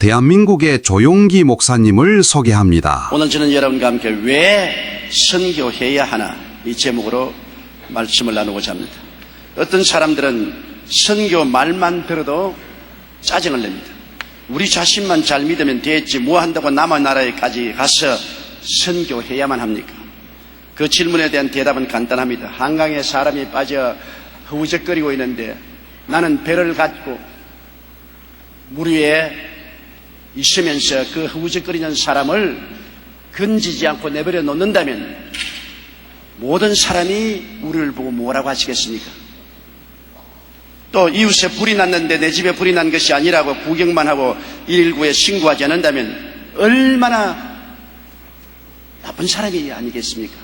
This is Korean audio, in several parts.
대한민국의 조용기 목사님을 소개합니다. 오늘 저는 여러분과 함께 왜 선교해야 하나 이 제목으로 말씀을 나누고자 합니다. 어떤 사람들은 선교 말만 들어도 짜증을 냅니다. 우리 자신만 잘 믿으면 됐지 뭐 한다고 남의 나라에까지 가서 선교해야만 합니까? 그 질문에 대한 대답은 간단합니다. 한강에 사람이 빠져 허우적거리고 있는데 나는 배를 갖고 물 위에 있으면서 그 허우적거리는 사람을 건지지 않고 내버려 놓는다면 모든 사람이 우리를 보고 뭐라고 하시겠습니까? 또 이웃에 불이 났는데 내 집에 불이 난 것이 아니라고 구경만 하고 119에 신고하지 않는다면 얼마나 나쁜 사람이 아니겠습니까?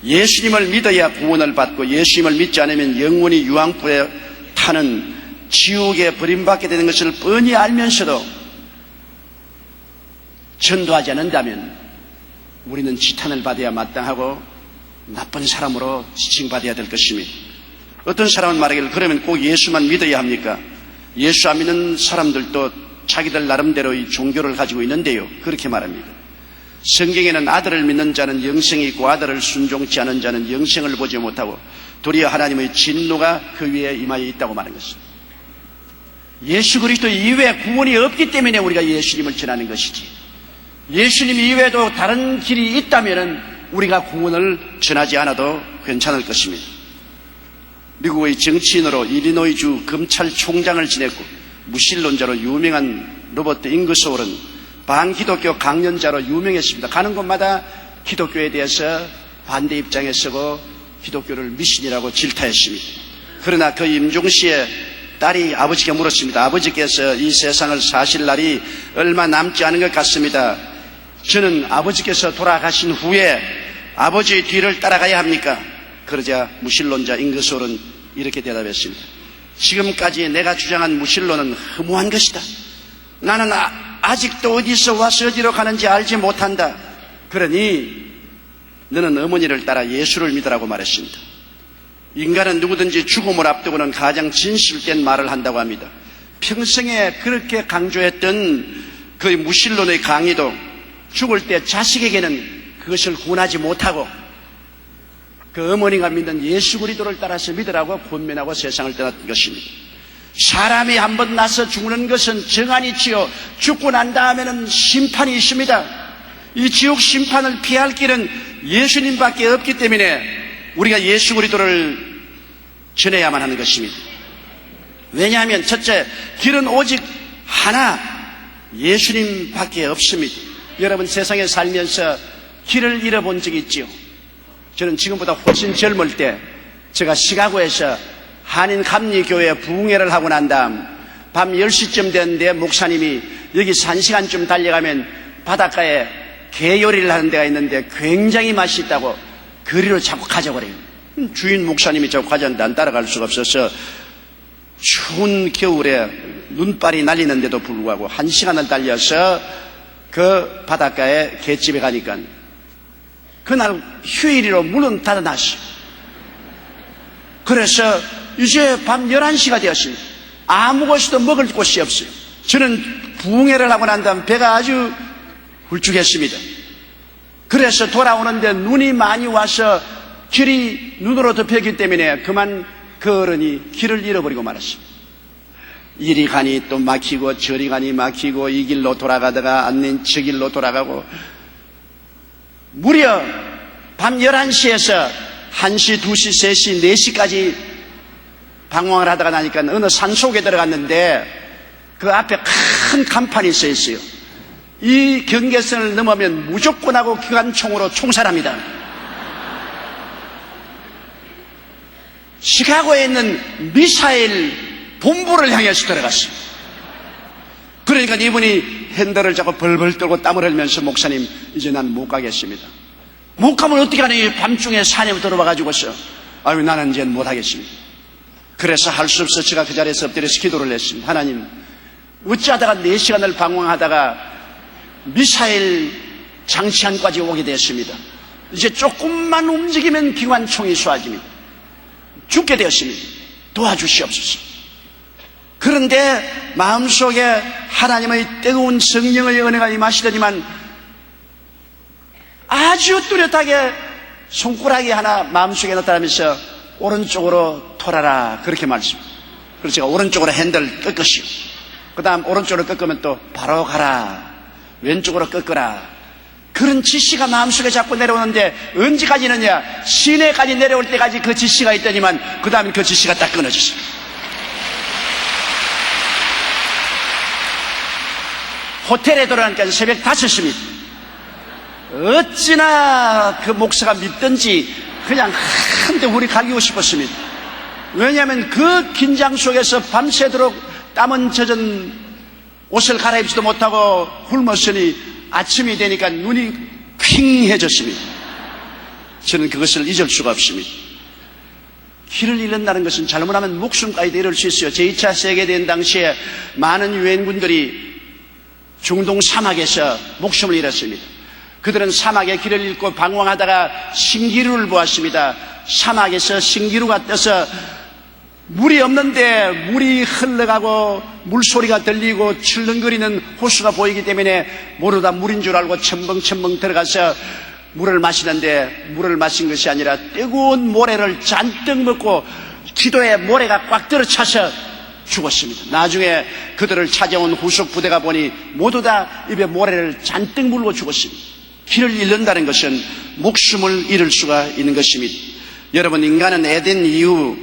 예수님을 믿어야 구원을 받고 예수님을 믿지 않으면 영원히 유황불에 타는 지옥에 버림받게 되는 것을 뻔히 알면서도 전도하지 않는다면 우리는 지탄을 받아야 마땅하고 나쁜 사람으로 지칭받아야 될 것입니다. 어떤 사람은 말하기를 그러면 꼭 예수만 믿어야 합니까? 예수 안 믿는 사람들도 자기들 나름대로 이 종교를 가지고 있는데요. 그렇게 말합니다. 성경에는 아들을 믿는 자는 영생이 있고 아들을 순종치 않은 자는 영생을 보지 못하고 도리어 하나님의 진노가 그 위에 임하여 있다고 말하는 것입니다. 예수 그리스도 이외에 구원이 없기 때문에 우리가 예수님을 전하는 것이지, 예수님 이외에도 다른 길이 있다면 우리가 구원을 전하지 않아도 괜찮을 것입니다. 미국의 정치인으로 일리노이주 검찰총장을 지냈고 무신론자로 유명한 로버트 잉거소울은 반기독교 강연자로 유명했습니다. 가는 곳마다 기독교에 대해서 반대 입장에 서고 기독교를 미신이라고 질타했습니다. 그러나 그 임종시의 딸이 아버지께 물었습니다. 아버지께서 이 세상을 사실 날이 얼마 남지 않은 것 같습니다. 저는 아버지께서 돌아가신 후에 아버지의 뒤를 따라가야 합니까? 그러자 무신론자 잉거소울은 이렇게 대답했습니다. 지금까지 내가 주장한 무신론은 허무한 것이다. 나는 아직도 어디서 와서 어디로 가는지 알지 못한다. 그러니 너는 어머니를 따라 예수를 믿으라고 말했습니다. 인간은 누구든지 죽음을 앞두고는 가장 진실된 말을 한다고 합니다. 평생에 그렇게 강조했던 그 무신론의 강의도 죽을 때 자식에게는 그것을 권하지 못하고 그 어머니가 믿는 예수 그리스도를 따라서 믿으라고 권면하고 세상을 떠났던 것입니다. 사람이 한번 나서 죽는 것은 정한이지요. 죽고 난 다음에는 심판이 있습니다. 이 지옥 심판을 피할 길은 예수님밖에 없기 때문에 우리가 예수 그리스도를 전해야만 하는 것입니다. 왜냐하면 첫째, 길은 오직 하나, 예수님밖에 없습니다. 여러분 세상에 살면서 길을 잃어본 적이 있지요. 저는 지금보다 훨씬 젊을 때 제가 시카고에서 한인 감리교회 부흥회를 하고 난 다음 밤 10시쯤 됐는데 목사님이 여기서 1시간쯤 달려가면 바닷가에 게 요리를 하는 데가 있는데 굉장히 맛있다고 거리로 자꾸 가져버려요. 주인 목사님이 자꾸 가져왔는데 안 따라갈 수가 없어서 추운 겨울에 눈발이 날리는데도 불구하고 1시간을 달려서 그 바닷가에 갯집에 가니까 그날 휴일이로 문은 닫아놨어요. 그래서 이제 밤 11시가 되었습니다. 아무 곳에도 먹을 곳이 없어요. 저는 부흥회를 하고 난 다음 배가 아주 훌쭉했습니다. 그래서 돌아오는데 눈이 많이 와서 길이 눈으로 덮였기 때문에 그만 그 어른이 길을 잃어버리고 말았습니다. 이리 가니 또 막히고 저리 가니 막히고 이 길로 돌아가다가 아닌 저 길로 돌아가고 무려 밤 11시에서 1시, 2시, 3시, 4시까지 방황을 하다가 나니까 어느 산속에 들어갔는데 그 앞에 큰 간판이 써 있어요. 이 경계선을 넘으면 무조건하고 기관총으로 총살합니다. 시카고에 있는 미사일 본부를 향해서 들어갔어요. 그러니까 이분이 핸들을 잡고 벌벌 떨고 땀을 흘리면서 목사님 이제 난 못 가겠습니다. 못 가면 어떻게 하니? 밤중에 산에 들어와가지고서 아유 나는 이제 못 하겠습니다. 그래서 할 수 없어 제가 그 자리에서 엎드려서 기도를 했습니다. 하나님, 어찌하다가 4시간을 방황하다가 미사일 장치안까지 오게 됐습니다. 이제 조금만 움직이면 기관총이 쏘아집니다. 죽게 되었습니다. 도와주시옵소서. 그런데 마음속에 하나님의 뜨거운 성령의 은혜가 임하시더니만 아주 뚜렷하게 손가락이 하나 마음속에 나타나면서 오른쪽으로 돌아라 그렇게 말씀합니다. 그래서 제가 오른쪽으로 핸들을 꺾으시오. 그 다음 오른쪽으로 꺾으면 또 바로 가라, 왼쪽으로 꺾어라, 그런 지시가 마음속에 자꾸 내려오는데 언제까지느냐, 시내까지 내려올 때까지 그 지시가 있더니만 그 다음에 그 지시가 딱 끊어졌어요. 호텔에 돌아가니까 새벽 5시입니다. 어찌나 그 목사가 밉던지 그냥 한데 우리 갈기고 싶었습니다. 왜냐하면 그 긴장 속에서 밤새도록 땀은 젖은 옷을 갈아입지도 못하고 굶었으니 아침이 되니까 눈이 퀭해졌습니다. 저는 그것을 잊을 수가 없습니다. 길을 잃는다는 것은 잘못하면 목숨까지 이를 수 있어요. 제2차 세계대전 당시에 많은 유엔군들이 중동 사막에서 목숨을 잃었습니다. 그들은 사막의 길을 잃고 방황하다가 신기루를 보았습니다. 사막에서 신기루가 떠서 물이 없는데 물이 흘러가고 물소리가 들리고 출렁거리는 호수가 보이기 때문에 모두 다 물인 줄 알고 첨벙첨벙 들어가서 물을 마시는데 물을 마신 것이 아니라 뜨거운 모래를 잔뜩 먹고 기도에 모래가 꽉 들어차서 죽었습니다. 나중에 그들을 찾아온 후속 부대가 보니 모두 다 입에 모래를 잔뜩 물고 죽었습니다. 길을 잃는다는 것은 목숨을 잃을 수가 있는 것입니다. 여러분, 인간은 에덴 이후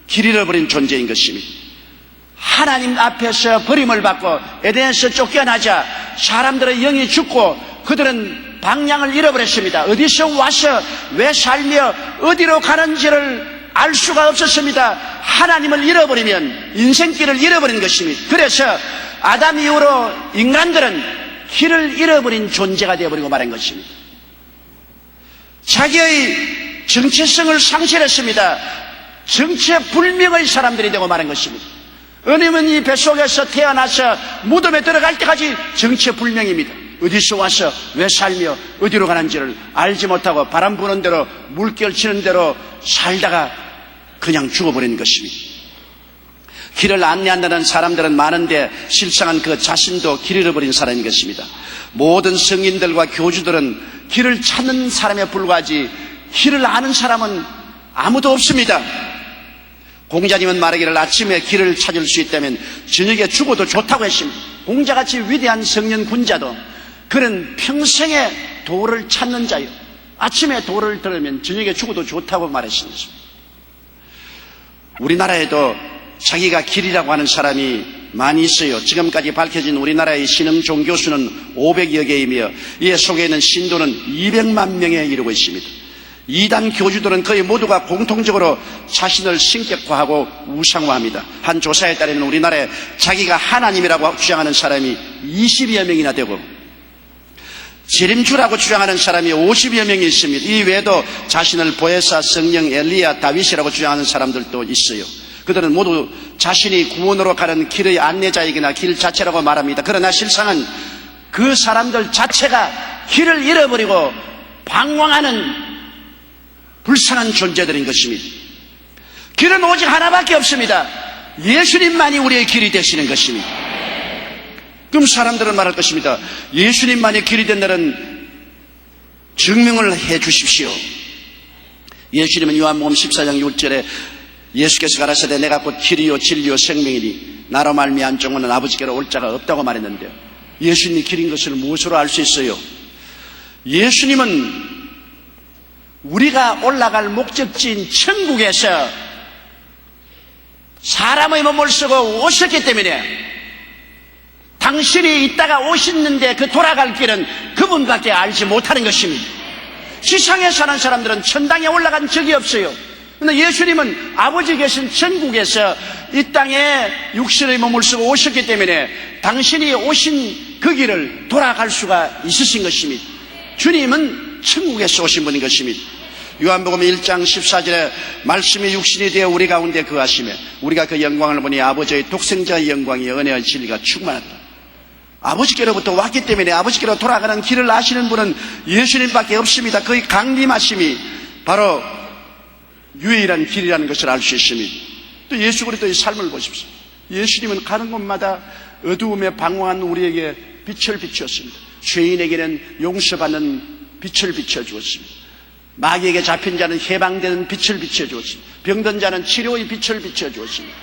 길 잃어버린 존재인 것입니다. 하나님 앞에서 버림을 받고 에덴에서 쫓겨나자 사람들의 영이 죽고 그들은 방향을 잃어버렸습니다. 어디서 와서 왜 살며 어디로 가는지를 알 수가 없었습니다. 하나님을 잃어버리면 인생길을 잃어버린 것입니다. 그래서 아담 이후로 인간들은 길을 잃어버린 존재가 되어버리고 말한 것입니다. 자기의 정체성을 상실했습니다. 정체불명의 사람들이 되고 말한 것입니다. 어머니 뱃속에서 태어나서 무덤에 들어갈 때까지 정체불명입니다. 어디서 와서 왜 살며 어디로 가는지를 알지 못하고 바람 부는 대로 물결 치는 대로 살다가 그냥 죽어버리는 것입니다. 길을 안내한다는 사람들은 많은데 실상은 그 자신도 길 잃어버린 사람인 것입니다. 모든 성인들과 교주들은 길을 찾는 사람에 불과하지 길을 아는 사람은 아무도 없습니다. 공자님은 말하기를 아침에 길을 찾을 수 있다면 저녁에 죽어도 좋다고 했습니다. 공자같이 위대한 성nhân 군자도 그는 평생에 도를 찾는 자요, 아침에 도를 들으면 저녁에 죽어도 좋다고 말했습니다. 우리나라에도 자기가 길이라고 하는 사람이 많이 있어요. 지금까지 밝혀진 우리나라의 신흥 종교수는 500여 개이며 이에 속에 있는 신도는 200만 명에 이르고 있습니다. 이단 교주들은 거의 모두가 공통적으로 자신을 신격화하고 우상화합니다. 한 조사에 따르면 우리나라에 자기가 하나님이라고 주장하는 사람이 20여 명이나 되고 재림주라고 주장하는 사람이 50여 명이 있습니다. 이 외에도 자신을 보혜사, 성령, 엘리야, 다윗이라고 주장하는 사람들도 있어요. 그들은 모두 자신이 구원으로 가는 길의 안내자이거나 길 자체라고 말합니다. 그러나 실상은 그 사람들 자체가 길을 잃어버리고 방황하는 불쌍한 존재들인 것입니다. 길은 오직 하나밖에 없습니다. 예수님만이 우리의 길이 되시는 것입니다. 그럼 사람들은 말할 것입니다. 예수님만이 길이 된다는 증명을 해 주십시오. 예수님은 요한복음 14장 6절에 예수께서 가라사대 내가 곧 길이요 진리요 생명이니 나로 말미암 종은 아버지께로 올 자가 없다고 말했는데요. 예수님이 길인 것을 무엇으로 알 수 있어요? 예수님은 우리가 올라갈 목적지인 천국에서 사람의 몸을 쓰고 오셨기 때문에 당신이 있다가 오셨는데 그 돌아갈 길은 그분밖에 알지 못하는 것입니다. 지상에 사는 사람들은 천당에 올라간 적이 없어요. 그런데 예수님은 아버지 계신 천국에서 이 땅에 육신의 몸을 쓰고 오셨기 때문에 당신이 오신 그 길을 돌아갈 수가 있으신 것입니다. 주님은 천국에서 오신 분인 것입니다. 요한복음 1장 14절에 말씀이 육신이 되어 우리 가운데 거하시며 우리가 그 영광을 보니 아버지의 독생자의 영광이 은혜와 진리가 충만하다. 아버지께로부터 왔기 때문에 아버지께로 돌아가는 길을 아시는 분은 예수님밖에 없습니다. 그의 강림하심이 바로 유일한 길이라는 것을 알 수 있습니다. 또 예수 그리스도의 삶을 보십시오. 예수님은 가는 곳마다 어두움에 방황한 우리에게 빛을 비추었습니다. 죄인에게는 용서받는 빛을 비춰주었습니다. 마귀에게 잡힌 자는 해방되는 빛을 비춰주었습니다. 병든 자는 치료의 빛을 비춰주었습니다.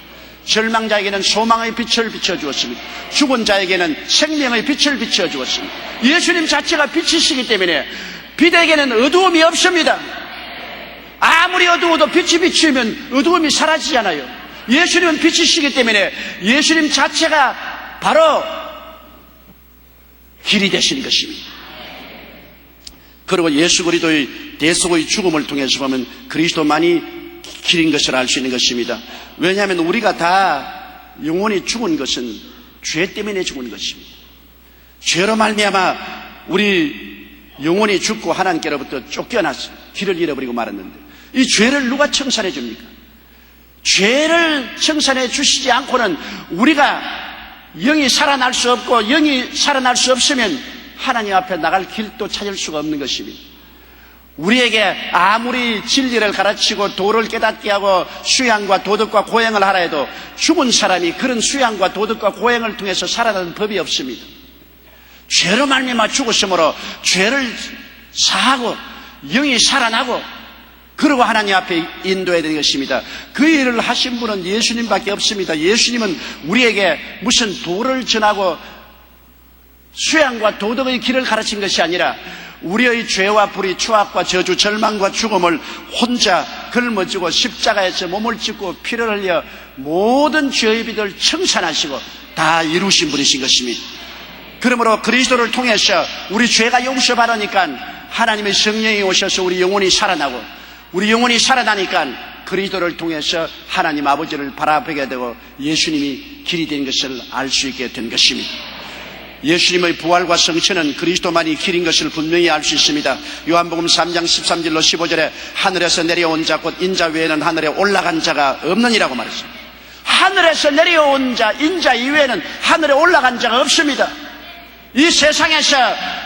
절망자에게는 소망의 빛을 비춰주었습니다. 죽은 자에게는 생명의 빛을 비춰주었습니다. 예수님 자체가 빛이시기 때문에 빛에게는 어두움이 없습니다. 아무리 어두워도 빛이 비추면 어두움이 사라지잖아요. 예수님은 빛이시기 때문에 예수님 자체가 바로 길이 되신 것입니다. 그리고 예수 그리스도의 대속의 죽음을 통해서 보면 그리스도만이 길인 것을 알 수 있는 것입니다. 왜냐하면 우리가 다 영원히 죽은 것은 죄 때문에 죽은 것입니다. 죄로 말미암아 우리 영원히 죽고 하나님께로부터 쫓겨나서 길을 잃어버리고 말았는데 이 죄를 누가 청산해 줍니까? 죄를 청산해 주시지 않고는 우리가 영이 살아날 수 없고 영이 살아날 수 없으면 하나님 앞에 나갈 길도 찾을 수가 없는 것입니다. 우리에게 아무리 진리를 가르치고 도를 깨닫게 하고 수양과 도덕과 고행을 하라 해도 죽은 사람이 그런 수양과 도덕과 고행을 통해서 살아가는 법이 없습니다. 죄로 말미암아 죽었으므로 죄를 사하고 영이 살아나고 그리고 하나님 앞에 인도해야 되는 것입니다. 그 일을 하신 분은 예수님밖에 없습니다. 예수님은 우리에게 무슨 도를 전하고 수양과 도덕의 길을 가르친 것이 아니라 우리의 죄와 불의, 추악과 저주, 절망과 죽음을 혼자 걸머지고 십자가에서 몸을 찢고 피를 흘려 모든 죄의 빚을 청산하시고 다 이루신 분이신 것입니다. 그러므로 그리스도를 통해서 우리 죄가 용서받으니까 하나님의 성령이 오셔서 우리 영혼이 살아나고 우리 영혼이 살아나니까 그리스도를 통해서 하나님 아버지를 바라보게 되고 예수님이 길이 된 것을 알 수 있게 된 것입니다. 예수님의 부활과 성천은 그리스도만이 길인 것을 분명히 알 수 있습니다. 요한복음 3장 13절로 15절에 하늘에서 내려온 자 곧 인자 외에는 하늘에 올라간 자가 없느니라고 말했습니다. 하늘에서 내려온 자, 인자 이외에는 하늘에 올라간 자가 없습니다. 이 세상에서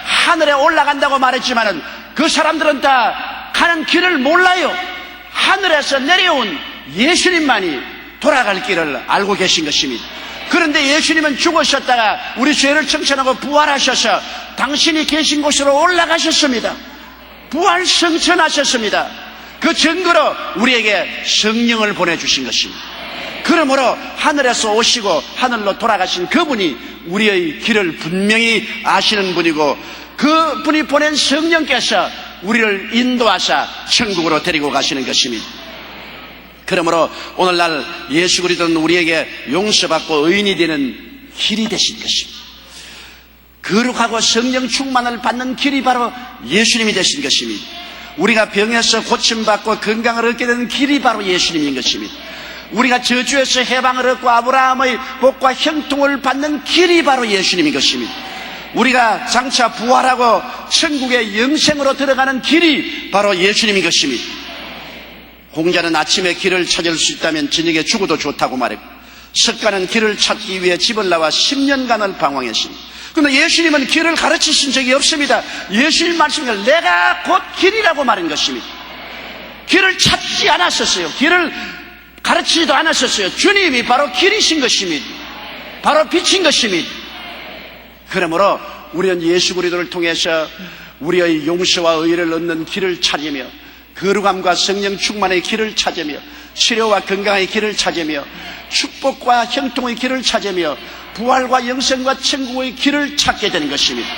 하늘에 올라간다고 말했지만은 그 사람들은 다 가는 길을 몰라요. 하늘에서 내려온 예수님만이 돌아갈 길을 알고 계신 것입니다. 그런데 예수님은 죽으셨다가 우리 죄를 청천하고 부활하셔서 당신이 계신 곳으로 올라가셨습니다. 부활 성천하셨습니다. 그 증거로 우리에게 성령을 보내주신 것입니다. 그러므로 하늘에서 오시고 하늘로 돌아가신 그분이 우리의 길을 분명히 아시는 분이고 그분이 보낸 성령께서 우리를 인도하사 천국으로 데리고 가시는 것입니다. 그러므로 오늘날 예수 그리스도는 우리에게 용서받고 의인이 되는 길이 되신 것입니다. 거룩하고 성령 충만을 받는 길이 바로 예수님이 되신 것입니다. 우리가 병에서 고침받고 건강을 얻게 되는 길이 바로 예수님인 것입니다. 우리가 저주에서 해방을 얻고 아브라함의 복과 형통을 받는 길이 바로 예수님인 것입니다. 우리가 장차 부활하고 천국의 영생으로 들어가는 길이 바로 예수님인 것입니다. 공자는 아침에 길을 찾을 수 있다면 저녁에 죽어도 좋다고 말했고 석가는 길을 찾기 위해 집을 나와 10년간을 방황했습니다. 그런데 예수님은 길을 가르치신 적이 없습니다. 예수님 말씀을 내가 곧 길이라고 말한 것입니다. 길을 찾지 않았었어요. 길을 가르치지도 않았었어요. 주님이 바로 길이신 것입니다. 바로 빛인 것입니다. 그러므로 우리는 예수 그리스도를 통해서 우리의 용서와 의를 얻는 길을 찾으며 거룩함과 성령 충만의 길을 찾으며 치료와 건강의 길을 찾으며 축복과 형통의 길을 찾으며 부활과 영생과 천국의 길을 찾게 되는 것입니다.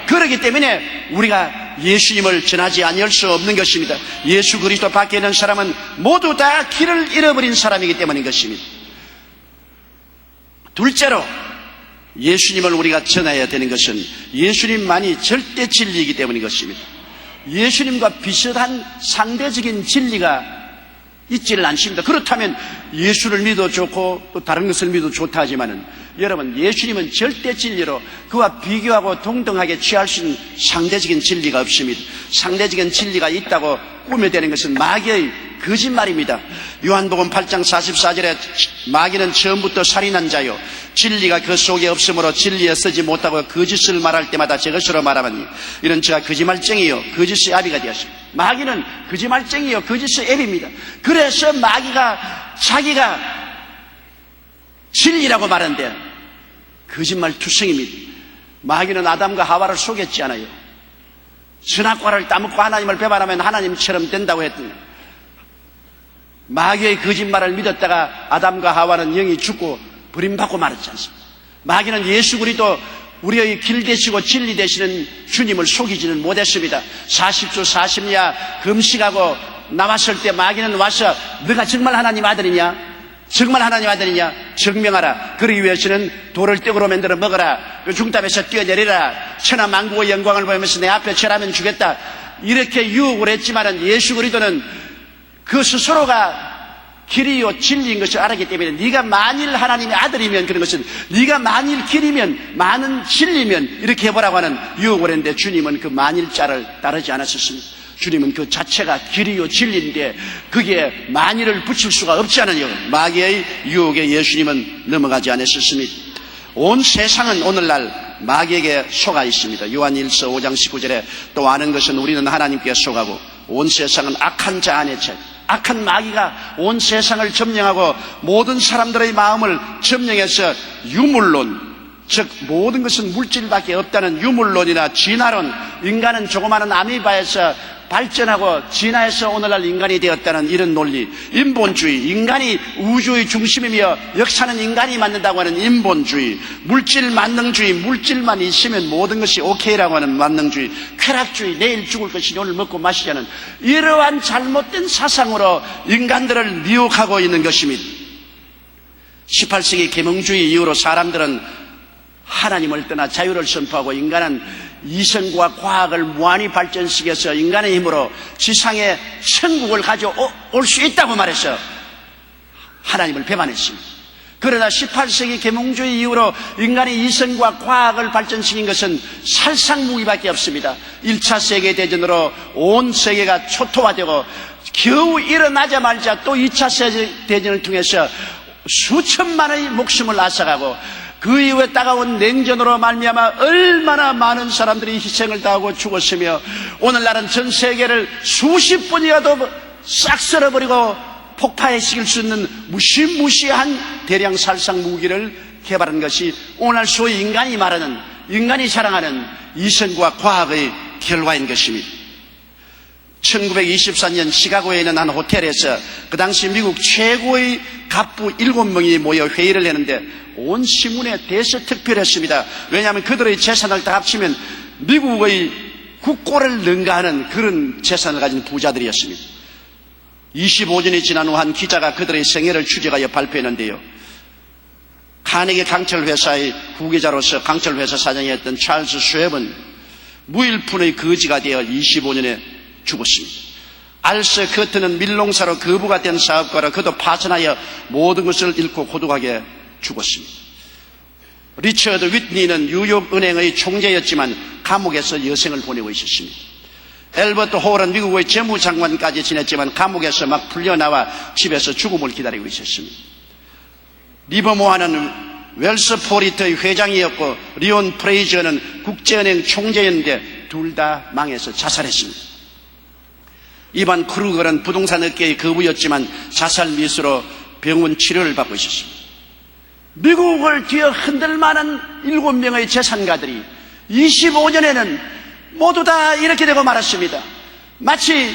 그렇기 때문에 우리가 예수님을 전하지 아니할 수 없는 것입니다. 예수 그리스도 밖에 있는 사람은 모두 다 길을 잃어버린 사람이기 때문인 것입니다. 둘째로 예수님을 우리가 전해야 되는 것은 예수님만이 절대 진리이기 때문인 것입니다. 예수님과 비슷한 상대적인 진리가 있지를 않습니다. 그렇다면 예수를 믿어도 좋고 또 다른 것을 믿어도 좋다 하지만은 여러분 예수님은 절대 진리로 그와 비교하고 동등하게 취할 수 있는 상대적인 진리가 없습니다. 상대적인 진리가 있다고 꾸며대는 것은 마귀의 거짓말입니다. 요한복음 8장 44절에 마귀는 처음부터 살인한 자요 진리가 그 속에 없으므로 진리에 서지 못하고 거짓을 말할 때마다 저것으로 말하니 이런 저가 거짓말쟁이요 거짓의 아비가 되었습니다. 마귀는 거짓말쟁이요 거짓의 앱입니다. 그래서 마귀가 자기가 진리라고 말하는데 거짓말 투성입니다. 마귀는 아담과 하와를 속였지 않아요. 선악과를 따먹고 하나님을 배반하면 하나님처럼 된다고 했더니 마귀의 거짓말을 믿었다가 아담과 하와는 영이 죽고 버림받고 말았지 않습니까? 마귀는 예수 그리스도 우리의 길 되시고 진리 되시는 주님을 속이지는 못했습니다. 40주 40야 금식하고 나왔을 때 마귀는 와서 너가 정말 하나님 아들이냐? 정말 하나님 아들이냐? 증명하라. 그러기 위해서는 돌을 떡으로 만들어 먹어라. 그 중탑에서 뛰어내리라. 천하만국의 영광을 보이면서 내 앞에 절하면 주겠다. 이렇게 유혹을 했지만은 예수 그리스도는 그 스스로가 길이요 진리인 것을 알았기 때문에 네가 만일 하나님의 아들이면 그런 것은 네가 만일 길이면 많은 진리면 이렇게 해보라고 하는 유혹을 했는데 주님은 그 만일자를 따르지 않았었습니다. 주님은 그 자체가 길이요 진리인데 그게 만일을 붙일 수가 없지 않으요 마귀의 유혹에 예수님은 넘어가지 않았었습니다. 온 세상은 오늘날 마귀에게 속아 있습니다. 요한일서 5장 19절에 또 아는 것은 우리는 하나님께 속하고 온 세상은 악한 자 안에 처해 악한 마귀가 온 세상을 점령하고 모든 사람들의 마음을 점령해서 유물론, 즉 모든 것은 물질밖에 없다는 유물론이나 진화론, 인간은 조그마한 아미바에서 발전하고 진화해서 오늘날 인간이 되었다는 이런 논리, 인본주의, 인간이 우주의 중심이며 역사는 인간이 만든다고 하는 인본주의, 물질 만능주의, 물질만 있으면 모든 것이 오케이라고 하는 만능주의, 쾌락주의, 내일 죽을 것이니 오늘 먹고 마시자는 이러한 잘못된 사상으로 인간들을 미혹하고 있는 것입니다. 18세기 계몽주의 이후로 사람들은 하나님을 떠나 자유를 선포하고 인간은 이성과 과학을 무한히 발전시켜서 인간의 힘으로 지상에 천국을 가져올 수 있다고 말해서 하나님을 배반했습니다. 그러나 18세기 계몽주의 이후로 인간이 이성과 과학을 발전시킨 것은 살상무기밖에 없습니다. 1차 세계대전으로 온 세계가 초토화되고 겨우 일어나자마자 또 2차 세계대전을 통해서 수천만의 목숨을 앗아가고 그 이후에 따가운 냉전으로 말미암아 얼마나 많은 사람들이 희생을 당하고 죽었으며 오늘날은 전 세계를 수십 번이라도 싹 쓸어버리고 폭파시킬 수 있는 무시무시한 대량 살상 무기를 개발한 것이 오늘 소위 인간이 말하는, 인간이 자랑하는 이성과 과학의 결과인 것입니다. 1924년 시카고에 있는 한 호텔에서 그 당시 미국 최고의 갑부 7명이 모여 회의를 했는데 온 신문에 대서특필했습니다. 왜냐하면 그들의 재산을 다 합치면 미국의 국고를 능가하는 그런 재산을 가진 부자들이었습니다. 25년이 지난 후 한 기자가 그들의 생애를 추적하여 발표했는데요. 카네기 강철회사의 후계자로서 강철회사 사장이었던 찰스 쉐븐 무일푼의 거지가 되어 25년에 죽었습니다. 알스 커트는 밀농사로 거부가 된 사업가로 그도 파산하여 모든 것을 잃고 고독하게 죽었습니다. 리처드 윗니는 뉴욕은행의 총재였지만 감옥에서 여생을 보내고 있었습니다. 엘버트 홀은 미국의 재무장관까지 지냈지만 감옥에서 막 풀려나와 집에서 죽음을 기다리고 있었습니다. 리버모어는 웰스포리트의 회장이었고 리온 프레이저는 국제은행 총재였는데 둘 다 망해서 자살했습니다. 이반 크루거는 부동산 업계의 거부였지만 자살 미수로 병원 치료를 받고 있었습니다. 미국을 뒤어 흔들 만한 7명의 재산가들이 25년에는 모두 다 이렇게 되고 말았습니다. 마치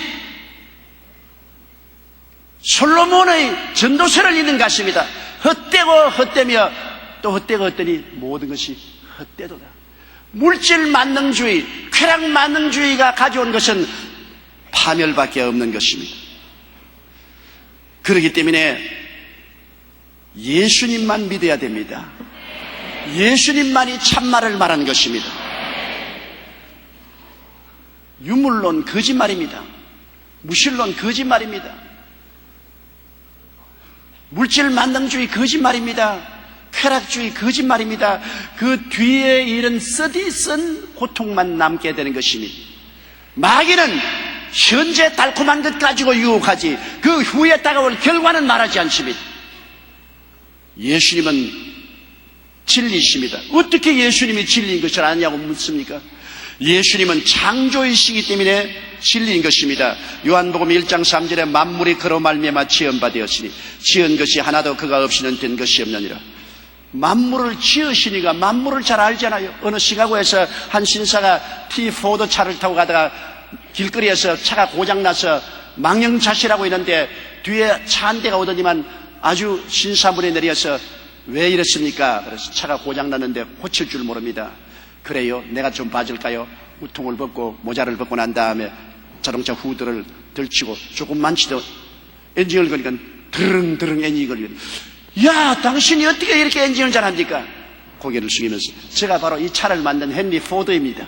솔로몬의 전도서를 읽는 것 같습니다. 헛되고 헛되며 또 헛되고 헛되니 모든 것이 헛되도다. 물질 만능주의, 쾌락 만능주의가 가져온 것은 파멸밖에 없는 것입니다. 그렇기 때문에 예수님만 믿어야 됩니다. 예수님만이 참말을 말하는 것입니다. 유물론 거짓말입니다. 무신론 거짓말입니다. 물질 만능주의 거짓말입니다. 쾌락주의 거짓말입니다. 그 뒤에 이런 쓰디쓴 고통만 남게 되는 것입니다. 마귀는 현재 달콤한 것 가지고 유혹하지 그 후에 다가올 결과는 말하지 않습니다. 예수님은 진리이십니다. 어떻게 예수님이 진리인 것을 아냐고 묻습니까? 예수님은 창조이시기 때문에 진리인 것입니다. 요한복음 1장 3절에 만물이 그로 말미암아 지은 바 되었으니 지은 것이 하나도 그가 없이는 된 것이 없느니라. 만물을 지으시니까 만물을 잘 알잖아요. 어느 시카고에서 한 신사가 T4 차를 타고 가다가 길거리에서 차가 고장나서 망령자시라고 있는데 뒤에 차 한 대가 오더니만 아주 신사분이 내려서 왜 이랬습니까? 그래서 차가 고장났는데 고칠 줄 모릅니다. 그래요? 내가 좀 봐줄까요? 우통을 벗고 모자를 벗고 난 다음에 자동차 후드를 들치고 조금만 치도 엔진을 걸니까 드릉드릉 엔진이 걸리거든요. 야, 당신이 어떻게 이렇게 엔진을 잘합니까? 고개를 숙이면서 제가 바로 이 차를 만든 헨리 포드입니다.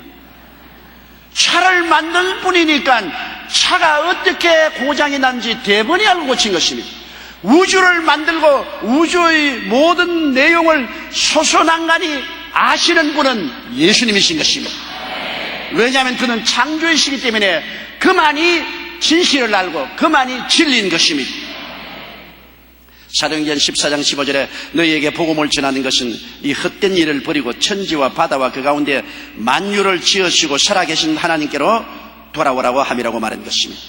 차를 만든 분이니까 차가 어떻게 고장이 난지 대번이 알고 고친 것입니다. 우주를 만들고 우주의 모든 내용을 소소난간히 아시는 분은 예수님이신 것입니다. 왜냐하면 그는 창조이시기 때문에 그만이 진실을 알고 그만이 진리인 것입니다. 사도행전 14장 15절에 너희에게 복음을 전하는 것은 이 헛된 일을 버리고 천지와 바다와 그 가운데 만유를 지으시고 살아계신 하나님께로 돌아오라고 함이라고 말한 것입니다.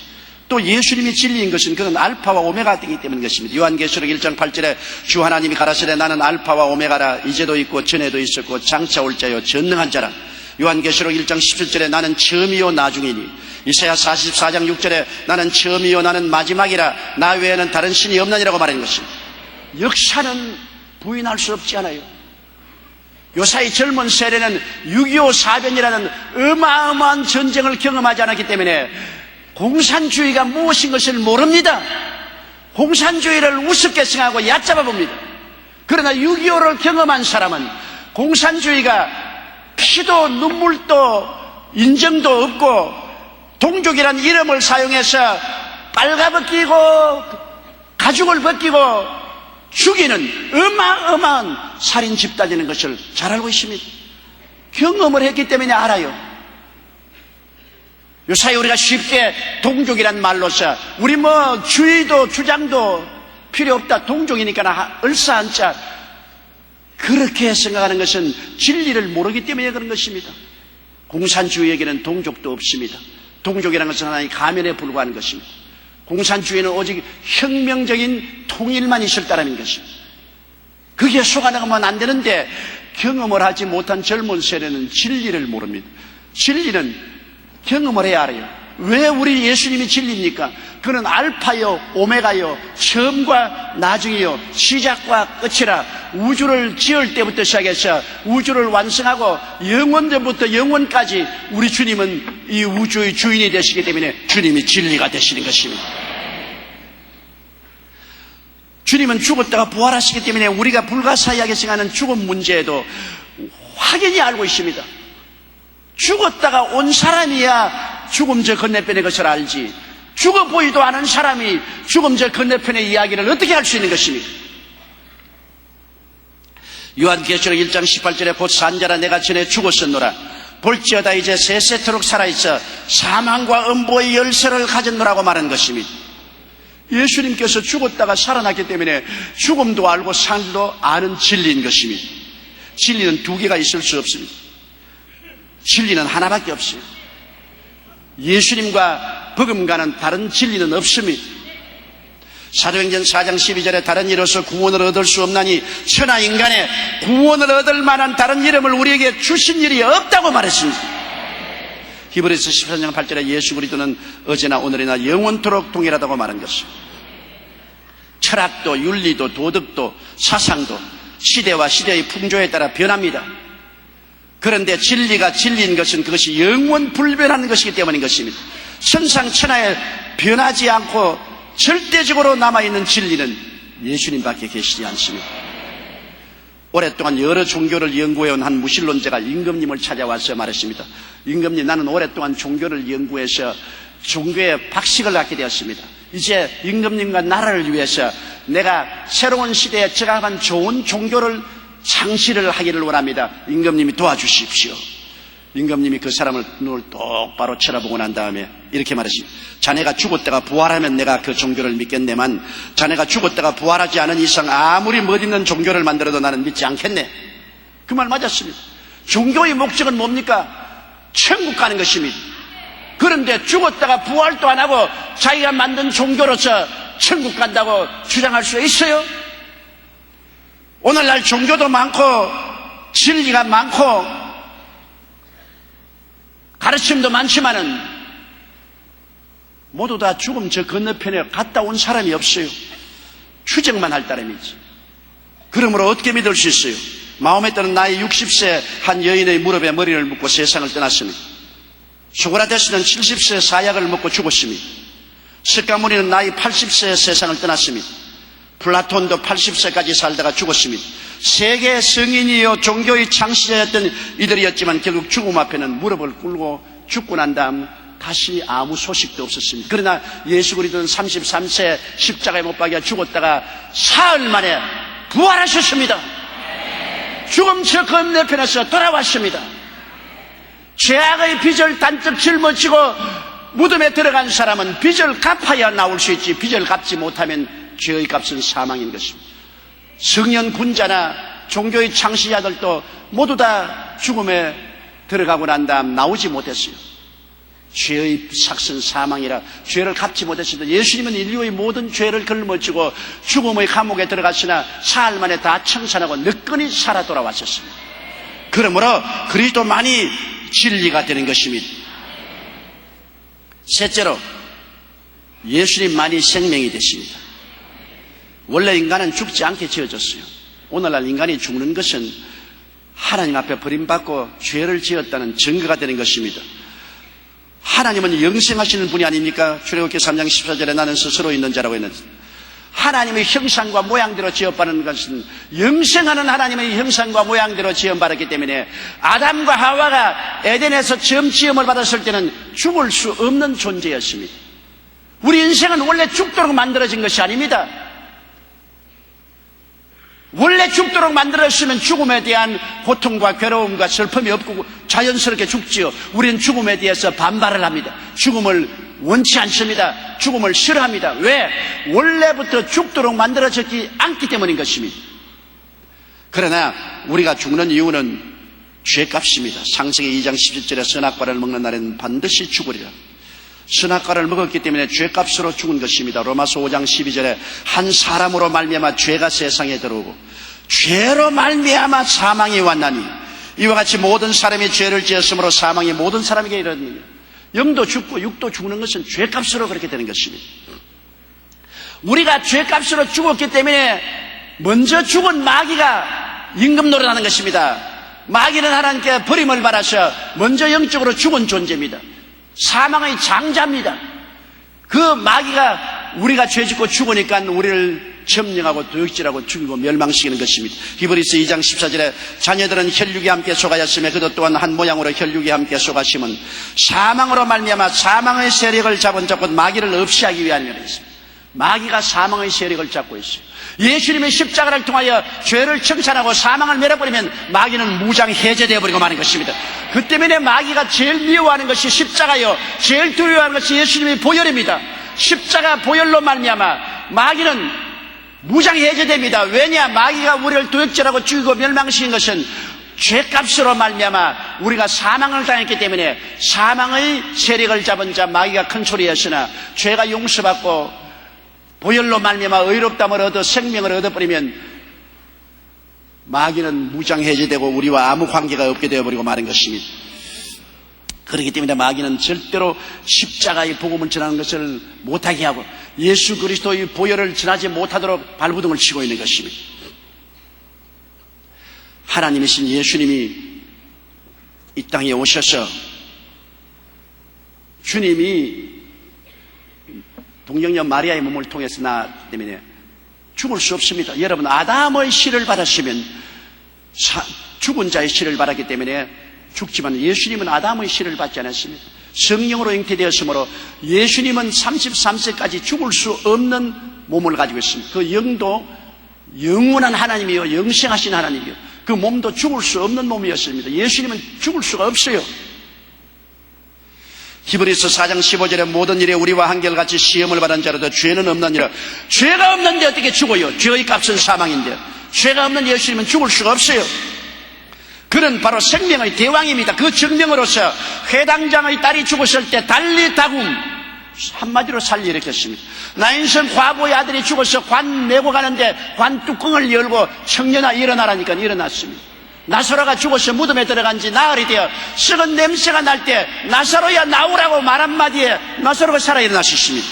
또 예수님이 진리인 것은 그는 알파와 오메가이기 때문인 것입니다. 요한계시록 1장 8절에 주 하나님이 가라사대 나는 알파와 오메가라 이제도 있고 전에도 있었고 장차 올 자요 전능한 자라. 요한계시록 1장 17절에 나는 처음이요 나중이니 이사야 44장 6절에 나는 처음이요 나는 마지막이라 나 외에는 다른 신이 없느니라고 말하는 것입니다. 역사는 부인할 수 없지 않아요. 요사이 젊은 세대는 6.25 사변이라는 어마어마한 전쟁을 경험하지 않았기 때문에 공산주의가 무엇인 것을 모릅니다. 공산주의를 우습게 생각하고 얕잡아 봅니다. 그러나 6.25를 경험한 사람은 공산주의가 피도 눈물도 인정도 없고 동족이라는 이름을 사용해서 빨가벗기고 가죽을 벗기고 죽이는 어마어마한 살인 집단이라는 것을 잘 알고 있습니다. 경험을 했기 때문에 알아요. 요사이 우리가 쉽게 동족이란 말로서 우리 뭐 주의도 주장도 필요 없다. 동족이니까 얼싸안자 그렇게 생각하는 것은 진리를 모르기 때문에 그런 것입니다. 공산주의에게는 동족도 없습니다. 동족이라는 것은 하나의 가면에 불과한 것입니다. 공산주의는 오직 혁명적인 통일만 있을 따름인 것입니다. 그게 속아나가면 안 되는데 경험을 하지 못한 젊은 세대는 진리를 모릅니다. 진리는 경험을 해야 알아요. 왜 우리 예수님이 진리입니까? 그는 알파요 오메가요 처음과 나중이요 시작과 끝이라 우주를 지을 때부터 시작해서 우주를 완성하고 영원전부터 영원까지 우리 주님은 이 우주의 주인이 되시기 때문에 주님이 진리가 되시는 것입니다. 주님은 죽었다가 부활하시기 때문에 우리가 불가사의하게 생각하는 죽음 문제에도 확연히 알고 있습니다. 죽었다가 온 사람이야 죽음 저 건너편의 것을 알지 죽어 보이도 않은 사람이 죽음 저 건너편의 이야기를 어떻게 할 수 있는 것입니까? 요한계시록 1장 18절에 곧 산자라 내가 전에 죽었었노라 볼지어다 이제 세세토록 살아있어 사망과 음보의 열쇠를 가졌노라고 말한 것입니다. 예수님께서 죽었다가 살아났기 때문에 죽음도 알고 산도 아는 진리인 것입니다. 진리는 두 개가 있을 수 없습니다. 진리는 하나밖에 없어요. 예수님과 복음과는 다른 진리는 없습니다. 사도행전 4장 12절에 다른 이로서 구원을 얻을 수 없나니 천하 인간에 구원을 얻을 만한 다른 이름을 우리에게 주신 일이 없다고 말했습니다. 히브리서 13장 8절에 예수 그리스도는 어제나 오늘이나 영원토록 동일하다고 말한 것입니다. 철학도 윤리도 도덕도 사상도 시대와 시대의 풍조에 따라 변합니다. 그런데 진리가 진리인 것은 그것이 영원 불변하는 것이기 때문인 것입니다. 천상천하에 변하지 않고 절대적으로 남아있는 진리는 예수님밖에 계시지 않습니다. 오랫동안 여러 종교를 연구해온 한 무신론자가 임금님을 찾아와서 말했습니다. 임금님, 나는 오랫동안 종교를 연구해서 종교에 박식을 갖게 되었습니다. 이제 임금님과 나라를 위해서 내가 새로운 시대에 적합한 좋은 종교를 창시를 하기를 원합니다. 임금님이 도와주십시오. 임금님이 그 사람을 눈을 똑바로 쳐다보고 난 다음에 이렇게 말했습니다. 자네가 죽었다가 부활하면 내가 그 종교를 믿겠네만 자네가 죽었다가 부활하지 않은 이상 아무리 멋있는 종교를 만들어도 나는 믿지 않겠네. 그 말 맞았습니다. 종교의 목적은 뭡니까? 천국 가는 것입니다. 그런데 죽었다가 부활도 안 하고 자기가 만든 종교로서 천국 간다고 주장할 수 있어요? 오늘날 종교도 많고 진리가 많고 가르침도 많지만은 모두 다 죽음 저 건너편에 갔다 온 사람이 없어요. 추정만 할 따름이지. 그러므로 어떻게 믿을 수 있어요? 마호메트는 나이 60세 한 여인의 무릎에 머리를 묻고 세상을 떠났습니다. 소크라테스는 70세 사약을 먹고 죽었습니다. 스가모니는 나이 80세에 세상을 떠났습니다. 플라톤도 80세까지 살다가 죽었습니다. 세계 성인이요 종교의 창시자였던 이들이었지만 결국 죽음 앞에는 무릎을 꿇고 죽고 난 다음 다시 아무 소식도 없었습니다. 그러나 예수 그리스도는 33세 십자가에 못 박혀 죽었다가 사흘 만에 부활하셨습니다. 죽음 저 건너편에서 돌아왔습니다. 죄악의 빚을 단적 짊어지고 무덤에 들어간 사람은 빚을 갚아야 나올 수 있지, 빚을 갚지 못하면 죄의 값은 사망인 것입니다. 성년 군자나 종교의 창시자들도 모두 다 죽음에 들어가고 난 다음 나오지 못했어요. 죄의 삭은 사망이라 죄를 갚지 못했습니다. 예수님은 인류의 모든 죄를 걸머지고 죽음의 감옥에 들어갔으나 사흘 만에 다 청산하고 늦건이 살아 돌아왔었습니다. 그러므로 그리스도만이 진리가 되는 것입니다. 셋째로 예수님만이 생명이 되십니다. 원래 인간은 죽지 않게 지어졌어요. 오늘날 인간이 죽는 것은 하나님 앞에 버림받고 죄를 지었다는 증거가 되는 것입니다. 하나님은 영생하시는 분이 아닙니까? 출애굽기 3장 14절에 나는 스스로 있는 자라고 했는데, 하나님의 형상과 모양대로 지어받은 것은 영생하는 하나님의 형상과 모양대로 지어받았기 때문에 아담과 하와가 에덴에서 처음 지음을 받았을 때는 죽을 수 없는 존재였습니다. 우리 인생은 원래 죽도록 만들어진 것이 아닙니다. 원래 죽도록 만들었으면 죽음에 대한 고통과 괴로움과 슬픔이 없고 자연스럽게 죽지요. 우리는 죽음에 대해서 반발을 합니다. 죽음을 원치 않습니다. 죽음을 싫어합니다. 왜? 원래부터 죽도록 만들어졌지 않기 때문인 것입니다. 그러나 우리가 죽는 이유는 죄값입니다. 창세기 2장 17절에 선악과를 먹는 날에는 반드시 죽으리라. 선악과를 먹었기 때문에 죄값으로 죽은 것입니다. 로마서 5장 12절에 한 사람으로 말미암아 죄가 세상에 들어오고 죄로 말미암아 사망이 왔나니 이와 같이 모든 사람이 죄를 지었으므로 사망이 모든 사람에게 이르느니라. 영도 죽고 육도 죽는 것은 죄값으로 그렇게 되는 것입니다. 우리가 죄값으로 죽었기 때문에 먼저 죽은 마귀가 임금 노릇하는 것입니다. 마귀는 하나님께 버림을 받아서 먼저 영적으로 죽은 존재입니다. 사망의 장자입니다. 그 마귀가 우리가 죄짓고 죽으니까 우리를 점령하고 도둑질하고 죽이고 멸망시키는 것입니다. 히브리서 2장 14절에 자녀들은 혈육이 함께 속하였으며 그도 또한 한 모양으로 혈육이 함께 속하심은 사망으로 말미암아 사망의 세력을 잡은 자 곧 마귀를 없이 하기 위함이라 했습니다. 마귀가 사망의 세력을 잡고 있어요. 예수님의 십자가를 통하여 죄를 청산하고 사망을 멸해버리면 마귀는 무장 해제되어 버리고 마는 것입니다. 그 때문에 마귀가 제일 미워하는 것이 십자가요, 제일 두려워하는 것이 예수님의 보혈입니다. 십자가 보혈로 말미암아 마귀는 무장 해제됩니다. 왜냐? 마귀가 우리를 도둑질하고 죽이고 멸망시킨 것은 죄값으로 말미암아 우리가 사망을 당했기 때문에 사망의 세력을 잡은 자 마귀가 큰 소리였으나 죄가 용서받고 보혈로 말미암아 의롭다함을 얻어 생명을 얻어버리면 마귀는 무장해제되고 우리와 아무 관계가 없게 되어버리고 마는 것입니다. 그렇기 때문에 마귀는 절대로 십자가의 복음을 전하는 것을 못하게 하고 예수 그리스도의 보혈을 전하지 못하도록 발부둥을 치고 있는 것입니다. 하나님이신 예수님이 이 땅에 오셔서 주님이 동정녀 마리아의 몸을 통해서 나왔기 때문에 죽을 수 없습니다. 여러분, 아담의 씨를 받았으면 죽은 자의 씨를 받았기 때문에 죽지만 예수님은 아담의 씨를 받지 않았습니다. 성령으로 잉태되었으므로 예수님은 33세까지 죽을 수 없는 몸을 가지고 있습니다. 그 영도 영원한 하나님이요, 영생하신 하나님이요, 그 몸도 죽을 수 없는 몸이었습니다. 예수님은 죽을 수가 없어요. 히브리서 4장 15절에 모든 일에 우리와 한결같이 시험을 받은 자로도 죄는 없느니라. 죄가 없는데 어떻게 죽어요? 죄의 값은 사망인데 죄가 없는 예수님은 죽을 수가 없어요. 그는 바로 생명의 대왕입니다. 그 증명으로서 회당장의 딸이 죽었을 때 달리 다굼, 한마디로 살려일으켰습니다. 나인성 과부의 아들이 죽어서 관 메고 가는데 관 뚜껑을 열고 청년아 일어나라니까 일어났습니다. 나사로가 죽어서 무덤에 들어간 지 나흘이 되어 썩은 냄새가 날 때 나사로야 나오라고 말 한마디에 나사로가 살아 일어나셨습니다.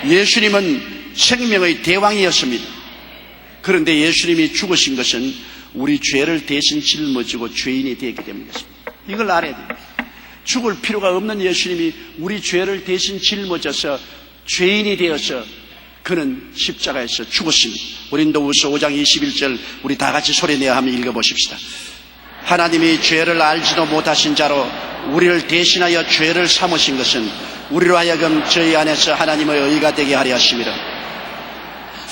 예수님은 생명의 대왕이었습니다. 그런데 예수님이 죽으신 것은 우리 죄를 대신 짊어지고 죄인이 되었기 때문입니다. 이걸 알아야 돼요. 죽을 필요가 없는 예수님이 우리 죄를 대신 짊어져서 죄인이 되어서 그는 십자가에서 죽었습니다. 고린도후서 5장 21절 우리 다 같이 소리내어 한번 읽어보십시다. 하나님이 죄를 알지도 못하신 자로 우리를 대신하여 죄를 삼으신 것은 우리로 하여금 저희 안에서 하나님의 의가 되게 하려 하심이라.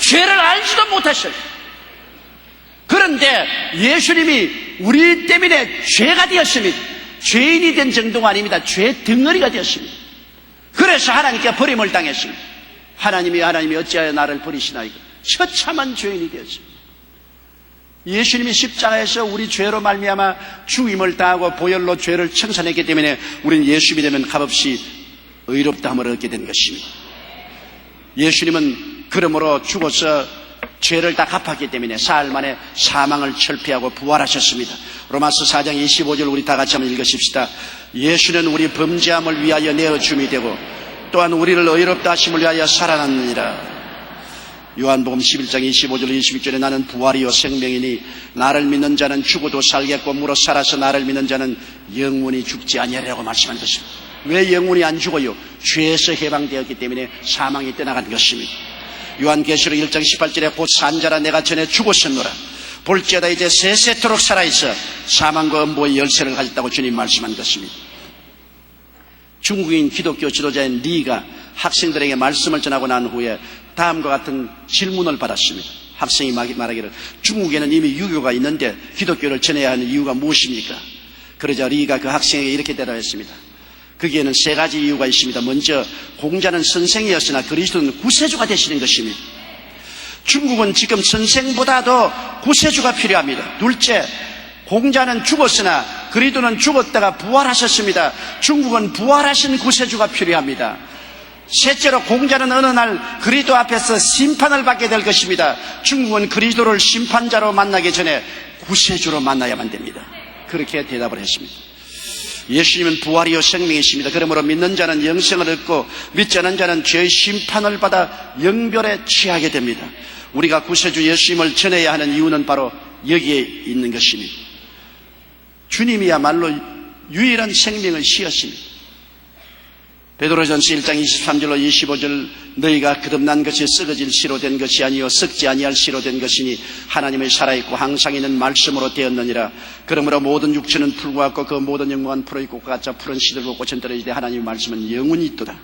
죄를 알지도 못하셨어요. 그런데 예수님이 우리 때문에 죄가 되었습니다. 죄인이 된 정도가 아닙니다. 죄 덩어리가 되었습니다. 그래서 하나님께 버림을 당했습니다. 하나님이 어찌하여 나를 버리시나이까. 처참한 죄인이 되었습니다. 예수님이 십자가에서 우리 죄로 말미암아 죽임을 당하고 보혈로 죄를 청산했기 때문에 우리는 예수님이 되면 값없이 의롭다함을 얻게 된 것입니다. 예수님은 그러므로 죽어서 죄를 다 갚았기 때문에 사흘 만에 사망을 철폐하고 부활하셨습니다. 로마서 4장 25절 우리 다 같이 한번 읽으십시다. 예수는 우리 범죄함을 위하여 내어줌이 되고 또한 우리를 의롭다 하심을 위하여 살아났느니라. 요한복음 11장 25절 26절에 나는 부활이요 생명이니 나를 믿는 자는 죽어도 살겠고 무릇 살아서 나를 믿는 자는 영원히 죽지 아니하리라고 말씀한 것입니다. 왜 영원히 안 죽어요? 죄에서 해방되었기 때문에 사망이 떠나간 것입니다. 요한계시록 1장 18절에 곧 산자라 내가 전에 죽었었노라. 볼지어다 이제 세세토록 살아있어 사망과 음보의 열쇠를 가졌다고 주님 말씀한 것입니다. 중국인 기독교 지도자인 리가 학생들에게 말씀을 전하고 난 후에 다음과 같은 질문을 받았습니다. 학생이 말하기를 중국에는 이미 유교가 있는데 기독교를 전해야 하는 이유가 무엇입니까? 그러자 리가 그 학생에게 이렇게 대답했습니다. 거기에는 세 가지 이유가 있습니다. 먼저 공자는 선생이었으나 그리스도는 구세주가 되시는 것입니다. 중국은 지금 선생보다도 구세주가 필요합니다. 둘째, 공자는 죽었으나 그리스도는 죽었다가 부활하셨습니다. 중국은 부활하신 구세주가 필요합니다. 셋째로 공자는 어느 날 그리스도 앞에서 심판을 받게 될 것입니다. 중국은 그리스도를 심판자로 만나기 전에 구세주로 만나야만 됩니다. 그렇게 대답을 했습니다. 예수님은 부활이요 생명이십니다. 그러므로 믿는 자는 영생을 얻고 믿지 않는 자는 죄의 심판을 받아 영별에 취하게 됩니다. 우리가 구세주 예수님을 전해야 하는 이유는 바로 여기에 있는 것입니다. 주님이야말로 유일한 생명의 씨였습니다. 베드로전서 1장 23절로 25절 너희가 거듭난 것이 썩어질 씨로 된 것이 아니요 썩지 아니할 씨로 된 것이니 하나님의 살아있고 항상 있는 말씀으로 되었느니라. 그러므로 모든 육체는 풀과 같고 그 모든 영광은 풀의 꽃과 같자 푸른 시들고 꽃은 떨어지되 하나님의 말씀은 영원히 있도다.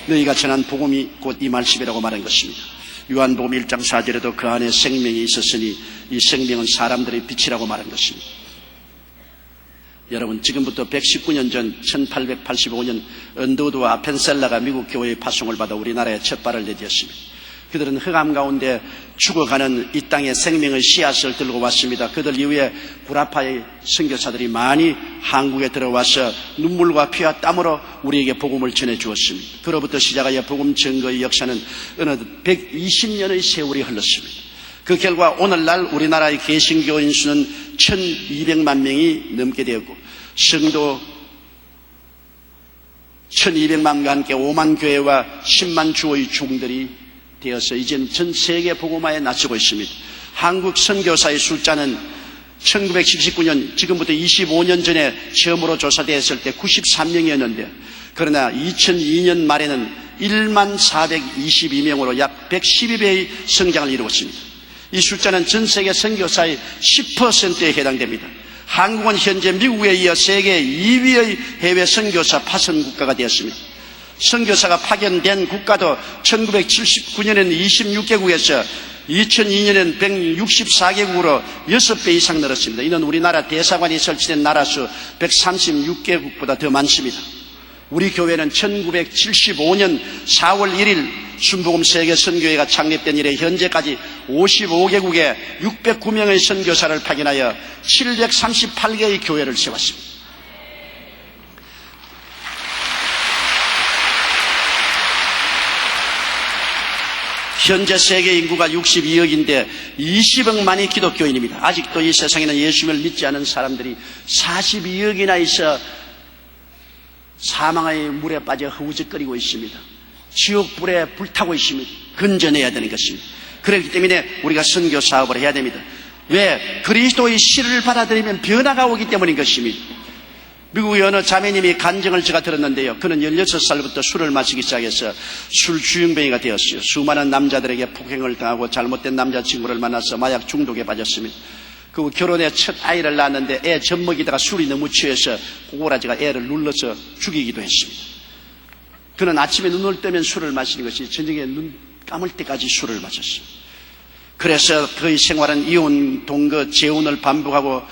너희가 전한 복음이 곧 이 말씀이라고 말한 것입니다. 요한복음 1장 4절에도 그 안에 생명이 있었으니 이 생명은 사람들의 빛이라고 말한 것입니다. 여러분, 지금부터 119년 전 1885년 언더우드와 아펜셀라가 미국 교회의 파송을 받아 우리나라에 첫 발을 내디었습니다. 그들은 흑암 가운데 죽어가는 이 땅에 생명의 씨앗을 들고 왔습니다. 그들 이후에 구라파의 선교사들이 많이 한국에 들어와서 눈물과 피와 땀으로 우리에게 복음을 전해주었습니다. 그로부터 시작하여 복음 증거의 역사는 어느덧 120년의 세월이 흘렀습니다. 그 결과 오늘날 우리나라의 개신교인 수는 1200만 명이 넘게 되었고 성도 1200만과 함께 5만 교회와 10만 주의 종들이 되어서 이제는 전 세계 복음화에 나서고 있습니다. 한국 선교사의 숫자는 1979년 지금부터 25년 전에 처음으로 조사되었을 때 93명이었는데 그러나 2002년 말에는 1만 422명으로 약 112배의 성장을 이루었습니다. 이 숫자는 전 세계 선교사의 10%에 해당됩니다. 한국은 현재 미국에 이어 세계 2위의 해외 선교사 파송 국가가 되었습니다. 선교사가 파견된 국가도 1979년에는 26개국에서 2002년에는 164개국으로 6배 이상 늘었습니다. 이는 우리나라 대사관이 설치된 나라 수 136개국보다 더 많습니다. 우리 교회는 1975년 4월 1일 순복음 세계 선교회가 창립된 이래 현재까지 55개국에 609명의 선교사를 파견하여 738개의 교회를 세웠습니다. 현재 세계 인구가 62억인데 20억만이 기독교인입니다. 아직도 이 세상에는 예수님을 믿지 않은 사람들이 42억이나 있어 사망의 물에 빠져 허우적거리고 있습니다. 지옥불에 불타고 있습니다. 건져내야 되는 것입니다. 그렇기 때문에 우리가 선교 사업을 해야 됩니다. 왜? 그리스도의 씨를 받아들이면 변화가 오기 때문인 것입니다. 미국의 어느 자매님이 간증을 제가 들었는데요. 그는 16살부터 술을 마시기 시작해서 술 주용뱅이가 되었어요. 수많은 남자들에게 폭행을 당하고 잘못된 남자친구를 만나서 마약 중독에 빠졌습니다. 그 결혼해 첫 아이를 낳았는데 애 젖먹이다가 술이 너무 취해서 고고라지가 애를 눌러서 죽이기도 했습니다. 그는 아침에 눈을 뜨면 술을 마시는 것이 저녁에 눈 감을 때까지 술을 마셨어요. 그래서 그의 생활은 이혼, 동거, 재혼을 반복하고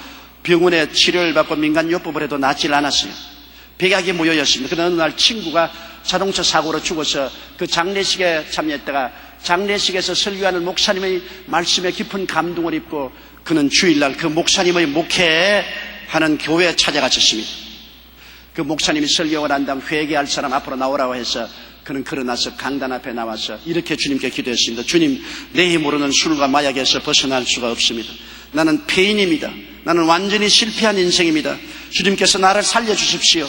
병원에 치료를 받고 민간요법을 해도 낫질 않았어요. 백약이 모여였습니다. 그러나 어느 날 친구가 자동차 사고로 죽어서 그 장례식에 참여했다가 장례식에서 설교하는 목사님의 말씀에 깊은 감동을 입고 그는 주일날 그 목사님의 목회하는 교회에 찾아갔었습니다. 그 목사님이 설교가 난 다음 회개할 사람 앞으로 나오라고 해서 그는 걸어나서 강단 앞에 나와서 이렇게 주님께 기도했습니다. 주님, 내 힘으로는 술과 마약에서 벗어날 수가 없습니다. 나는 폐인입니다. 나는 완전히 실패한 인생입니다. 주님께서 나를 살려주십시오.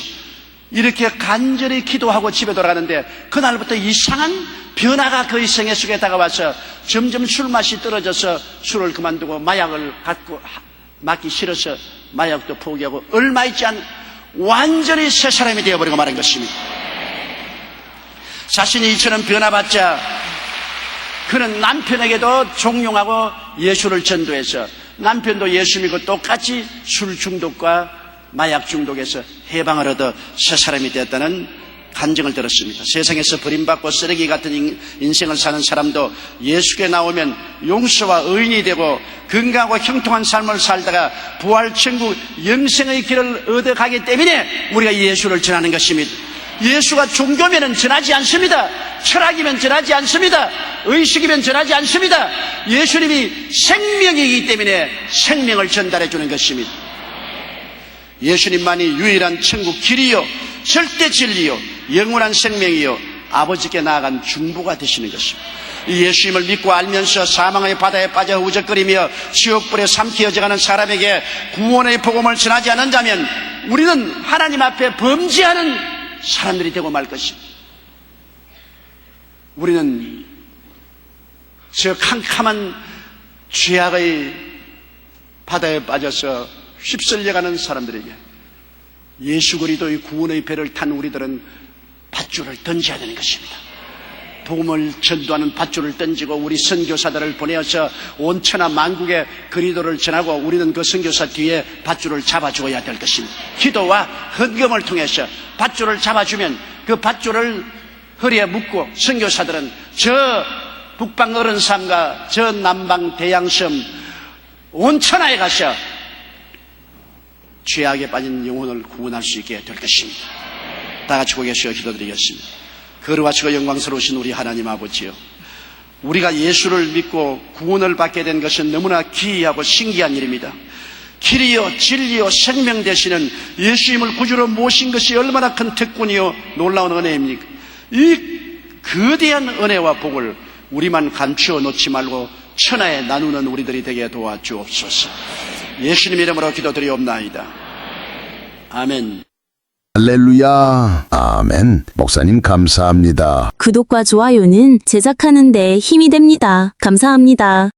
이렇게 간절히 기도하고 집에 돌아가는데 그날부터 이상한 변화가 그의 생애 속에 다가와서 점점 술맛이 떨어져서 술을 그만두고 마약을 갖고 맞기 싫어서 마약도 포기하고 얼마 있지 않은 완전히 새 사람이 되어버리고 말한 것입니다. 자신이 이처럼 변화받자 그는 남편에게도 종용하고 예수를 전도해서 남편도 예수 믿고 똑같이 술 중독과 마약 중독에서 해방을 얻어 새 사람이 되었다는 간증을 들었습니다. 세상에서 버림받고 쓰레기 같은 인생을 사는 사람도 예수께 나오면 용서와 의인이 되고 건강하고 형통한 삶을 살다가 부활 천국 영생의 길을 얻어가기 때문에 우리가 예수를 전하는 것입니다. 예수가 종교면은 전하지 않습니다. 철학이면 전하지 않습니다. 의식이면 전하지 않습니다. 예수님이 생명이기 때문에 생명을 전달해 주는 것입니다. 예수님만이 유일한 천국 길이요 절대 진리요 영원한 생명이요 아버지께 나아간 중보가 되시는 것입니다. 이 예수님을 믿고 알면서 사망의 바다에 빠져 우적거리며 지옥불에 삼키어져가는 사람에게 구원의 복음을 전하지 않는다면 우리는 하나님 앞에 범죄하는 사람들이 되고 말 것입니다. 우리는 저 캄캄한 죄악의 바다에 빠져서 휩쓸려가는 사람들에게 예수 그리스도의 구원의 배를 탄 우리들은 밧줄을 던져야 되는 것입니다. 복음을 전도하는 밧줄을 던지고 우리 선교사들을 보내어서 온 천하 만국에 그리스도를 전하고 우리는 그 선교사 뒤에 밧줄을 잡아주어야 될 것입니다. 기도와 헌금을 통해서 밧줄을 잡아주면 그 밧줄을 허리에 묶고 선교사들은 저 북방 어른섬과 저 남방 대양섬 온 천하에 가서 죄악에 빠진 영혼을 구원할 수 있게 될 것입니다. 다 같이 고개 숙여 기도드리겠습니다. 거룩하시고 영광스러우신 우리 하나님 아버지요, 우리가 예수를 믿고 구원을 받게 된 것은 너무나 기이하고 신기한 일입니다. 길이요 진리요 생명 되시는 예수님을 구주로 모신 것이 얼마나 큰 특권이요 놀라운 은혜입니까? 이 거대한 은혜와 복을 우리만 감추어 놓지 말고 천하에 나누는 우리들이 되게 도와주옵소서. 예수님 이름으로 기도드리옵나이다. 아멘. 할렐루야. 아멘. 목사님 감사합니다. 구독과 좋아요는 제작하는 데 힘이 됩니다. 감사합니다.